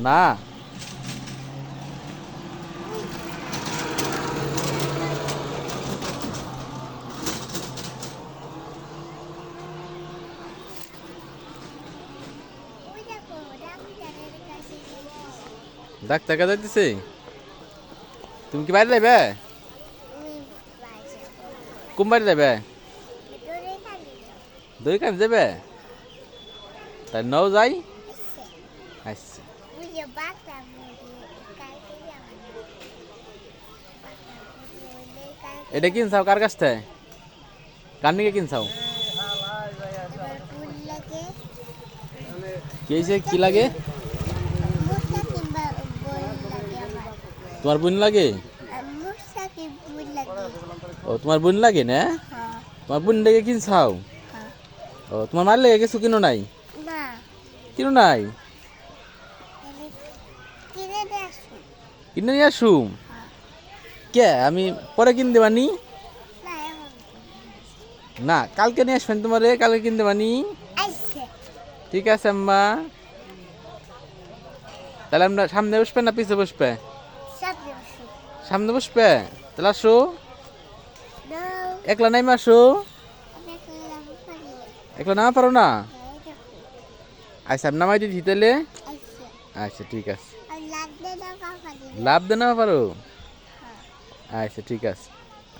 না ডাক্তার কাছে যাইতেছে। তুমি কি বাইরে যাবে? কোন বাড়ি যাবে? দই কানে যাবে? তাই নাও যাই। আচ্ছা এটা কিনছাও কার কাছ থেকে? কার নিকে কিনছাও? কি হয়েছে? কি লাগে? তোমার বোন লাগে? ও তোমার বোন লাগে না? তোমার বোন লেগে কিনছাও? ও তোমার মার লেগে কিছু কিনো নাই? কিনো নাই? কিনে নিয়ে আসুম। কে আমি পরে কিন দেবানি? না কালকে নিয়ে আসবেন, তোমারে কালকে কিন দেবানি। ঠিক আছে আম্মা। তাহলে আমরা সামনে বসবে না পিছে বসবে? সামনে বসবে। তাহলে আসো। একলা নাই আসো। একলা নামা পারো না? আচ্ছা নামাই দিচ্ছি তাহলে। আচ্ছা ঠিক আছে। লাভ দে না পারো? আচ্ছা ঠিক আছে।